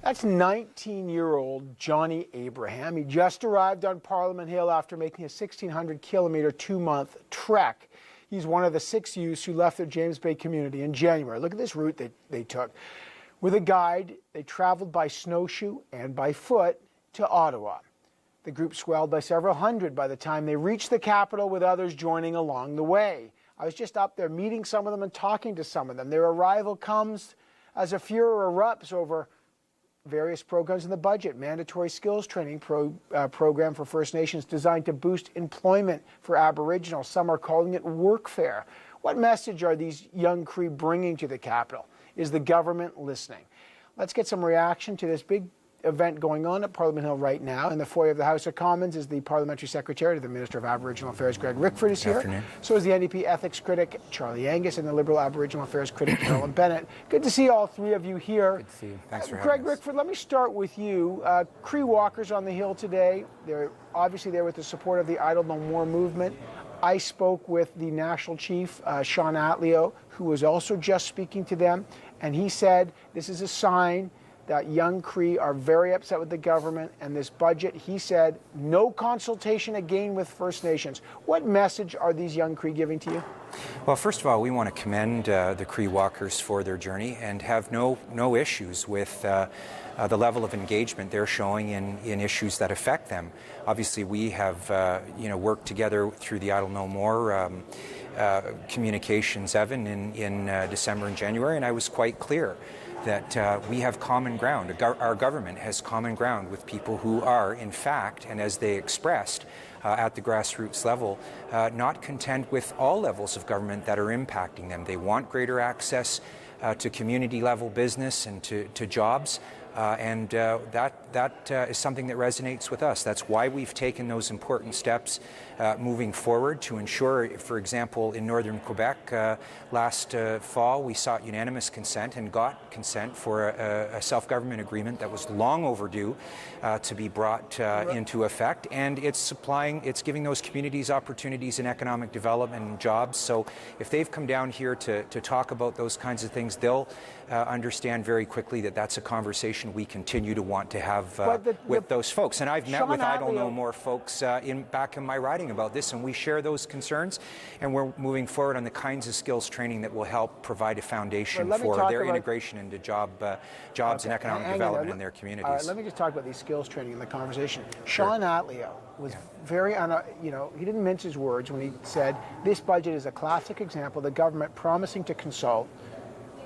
That's 19-year-old Johnny Abraham. He just arrived on Parliament Hill after making a 1,600-kilometer, 2-month trek. He's one of the 6 youths who left their James Bay community in January. Look at this route they took. With a guide, they traveled by snowshoe and by foot to Ottawa. The group swelled by several hundred by the time they reached the capital, with others joining along the way. I was just up there meeting some of them and talking to some of them. Their arrival comes as a furor erupts over various programs in the budget. Mandatory skills training program for First Nations designed to boost employment for Aboriginals. Some are calling it workfare. What message are these young Cree bringing to the capital? Is the government listening? Let's get some reaction to this big event going on at Parliament Hill right now. In the foyer of the House of Commons is the Parliamentary Secretary to the Minister of Aboriginal Affairs, Greg Rickford, is here. Afternoon. So is the NDP ethics critic, Charlie Angus, and the Liberal Aboriginal Affairs critic, Carolyn Bennett. Good to see all three of you here. Good to see you. Thanks for having Greg us. Rickford, let me start with you. Cree walkers on the Hill today. They're obviously there with the support of the Idle No More movement. I spoke with the National Chief, Sean Atleo, who was also just speaking to them, and he said this is a sign that young Cree are very upset with the government and this budget. He said no consultation again with First Nations. What message are these young Cree giving to you? Well, first of all, we want to commend the Cree walkers for their journey and have no issues with the level of engagement they're showing in issues that affect them. Obviously, we have worked together through the Idle No More communications, Evan, in December and January, and I was quite clear that we have common ground. Our government has common ground with people who are, in fact, and as they expressed at the grassroots level, not content with all levels of government that are impacting them. They want greater access to community-level business and to jobs. That is something that resonates with us. That's why we've taken those important steps moving forward to ensure, for example, in northern Quebec last fall, we sought unanimous consent and got consent for a self-government agreement that was long overdue to be brought into effect. And it's giving those communities opportunities in economic development and jobs. So if they've come down here to talk about those kinds of things, they'll understand very quickly that that's a conversation we continue to want to have with those folks. And I've met with Idle No More folks back in my riding about this, and we share those concerns, and we're moving forward on the kinds of skills training that will help provide a foundation for their integration into jobs and economic development in their communities. Let me just talk about these skills training in the conversation. Sean Atleo was very, he didn't mince his words when he said this budget is a classic example of the government promising to consult.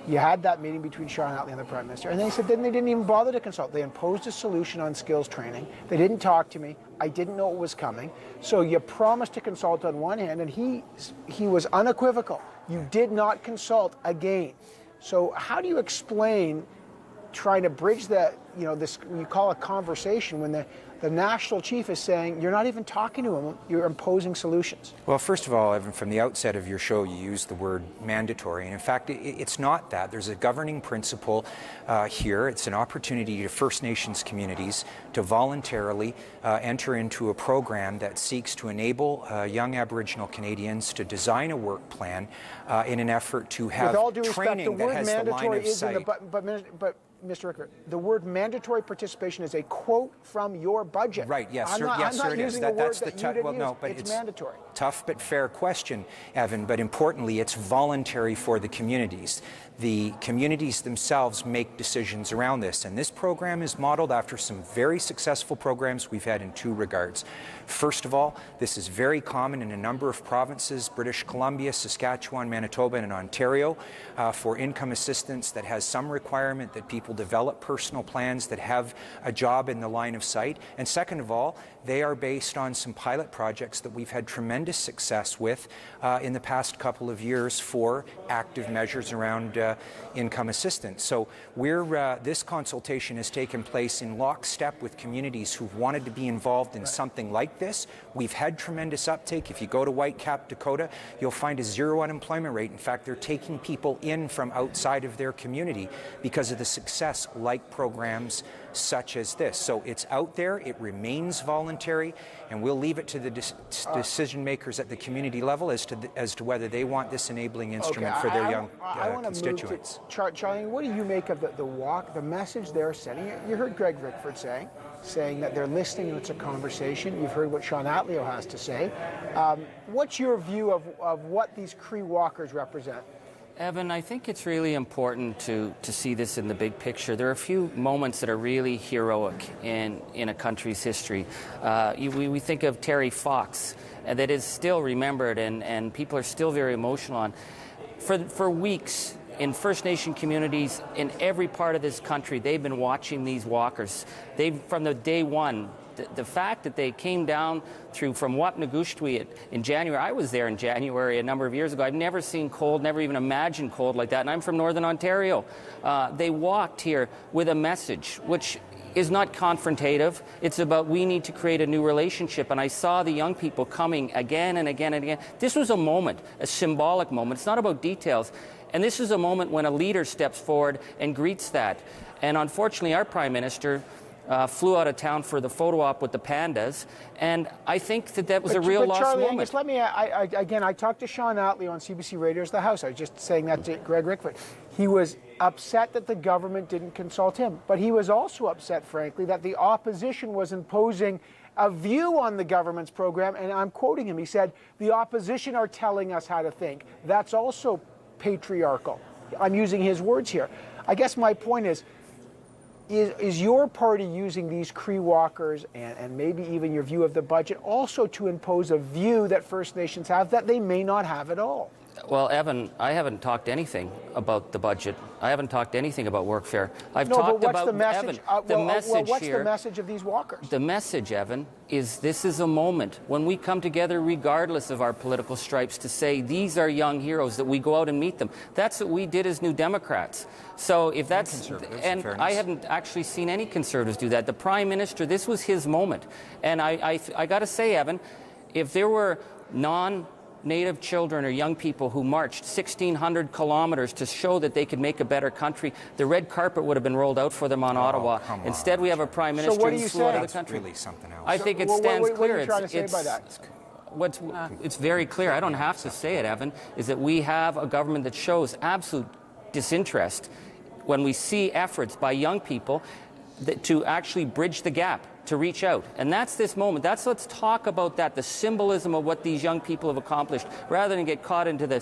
You had that meeting between Sean Atleo and the Prime Minister, and they said then they didn't even bother to consult. They imposed a solution on skills training. They didn't talk to me. I didn't know it was coming. So you promised to consult on one hand, and he was unequivocal. You did not consult again. So how do you explain trying to bridge this you call a conversation when the national chief is saying you're not even talking to him, you're imposing solutions? Well, first of all, Evan, from the outset of your show, you used the word mandatory. And in fact, it's not that. There's a governing principle here. It's an opportunity to First Nations communities to voluntarily enter into a program that seeks to enable young Aboriginal Canadians to design a work plan in an effort to have training that has the line of sight. But Mr. Rickford, the word mandatory participation is a quote from your budget. Right, yes, sir, I'm not it is. using a word That's that the you didn't well, use. no, but it's mandatory. Tough but fair question, Evan, but importantly, it's voluntary for the communities. The communities themselves make decisions around this, and this program is modeled after some very successful programs we've had in two regards. First of all, this is very common in a number of provinces, British Columbia, Saskatchewan, Manitoba, and Ontario, for income assistance that has some requirement that people develop personal plans that have a job in the line of sight. And second of all, they are based on some pilot projects that we've had tremendous success with in the past couple of years for active measures around income assistance. So this consultation has taken place in lockstep with communities who've wanted to be involved in something like this. We've had tremendous uptake. If you go to Whitecap, Dakota, you'll find a zero unemployment rate. In fact, they're taking people in from outside of their community because of the success like programs such as this. So it's out there, it remains voluntary, and we'll leave it to the decision makers at the community level as to whether they want this enabling instrument for their young constituents. constituents. Charlie, what do you make of the walk, the message they're sending? You heard Greg Rickford saying that they're listening and it's a conversation. You've heard what Sean Atleo has to say. What's your view of what these Cree walkers represent? Evan, I think it's really important to see this in the big picture. There are a few moments that are really heroic in a country's history. We think of Terry Fox, that is still remembered and people are still very emotional on. For weeks, in First Nation communities in every part of this country, they've been watching these walkers. From the day one, the fact that they came down from Wapnagushtwi in January. I was there in January a number of years ago. I've never seen cold, never even imagined cold like that, and I'm from Northern Ontario. They walked here with a message, which is not confrontative. It's about we need to create a new relationship, and I saw the young people coming again and again and again. This was a moment, a symbolic moment. It's not about details. And this is a moment when a leader steps forward and greets that. And unfortunately, our Prime Minister flew out of town for the photo op with the pandas, and I think that was a real lost Charlie, moment. Angus, I talked to Sean Atleo on CBC Radio's The House. I was just saying that to Greg Rickford. He was upset that the government didn't consult him, but he was also upset, frankly, that the opposition was imposing a view on the government's program, and I'm quoting him. He said, the opposition are telling us how to think. That's also patriarchal. I'm using his words here. I guess my point is your party using these Cree walkers and maybe even your view of the budget also to impose a view that First Nations have that they may not have at all? Well, Evan, I haven't talked anything about the budget. I haven't talked anything about workfare. I've talked about the message. Evan, What's the message of these walkers? The message, Evan, is this is a moment when we come together regardless of our political stripes to say these are young heroes, that we go out and meet them. That's what we did as New Democrats. So if that's, and I haven't actually seen any Conservatives do that. The Prime Minister, this was his moment. And I got to say, Evan, if there were Native children or young people who marched 1,600 kilometers to show that they could make a better country, the red carpet would have been rolled out for them on Ottawa. Instead, we have a Prime Minister who flew out of the country. Really something else. I think it stands clear. What are you trying to say by that? It's very clear. I don't have to say it, Evan, is that we have a government that shows absolute disinterest when we see efforts by young people to actually bridge the gap, to reach out. And that's this moment. Let's talk about that, the symbolism of what these young people have accomplished, rather than get caught into the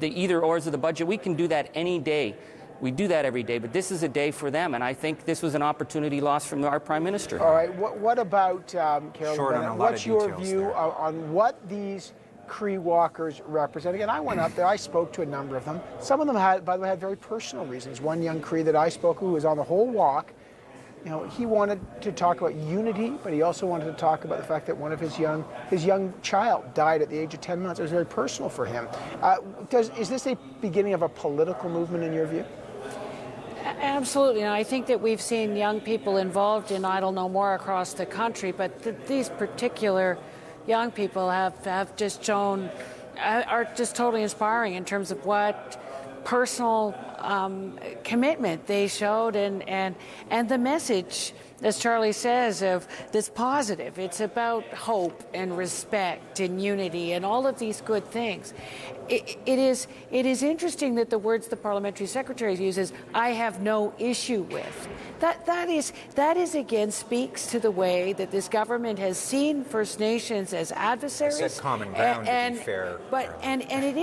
either-ors of the budget. We can do that any day. We do that every day, but this is a day for them, and I think this was an opportunity lost from our Prime Minister. All right, what about, Carol Bennett, what's your view on what these Cree walkers represent? Again, I went up there, I spoke to a number of them. Some of them, by the way, had very personal reasons. One young Cree that I spoke to who was on the whole walk, he wanted to talk about unity, but he also wanted to talk about the fact that one of his young child died at the age of 10 months. It was very personal for him. Is this a beginning of a political movement in your view? Absolutely. And I think that we've seen young people involved in Idle No More across the country, but these particular young people have just shown, are just totally inspiring in terms of what personal commitment they showed and the message, as Charlie says, of this positive. It's about hope and respect and unity and all of these good things. It is interesting that the words the parliamentary secretary uses, "I have no issue with." That is again speaks to the way that this government has seen First Nations as adversaries. It's common ground, to be fair. But it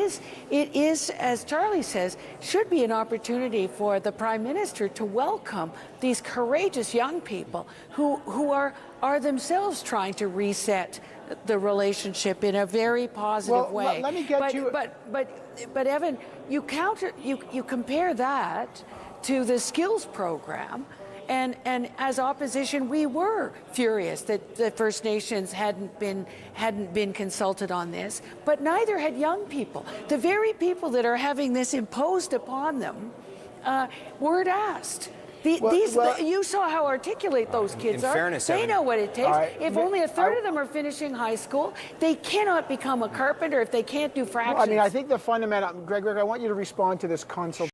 is, as Charlie says, should be an opportunity for the Prime Minister to welcome these courageous young people who are themselves trying to reset the relationship in a very positive way. Let me get you. But Evan, you compare that to the skills program, and as opposition, we were furious that the First Nations hadn't been consulted on this, but neither had young people. The very people that are having this imposed upon them weren't asked. You saw how articulate those kids are. Fairness, they know what it takes. Right. If only a third of them are finishing high school, they cannot become a carpenter if they can't do fractions. I think the fundamental, Greg, I want you to respond to this consult.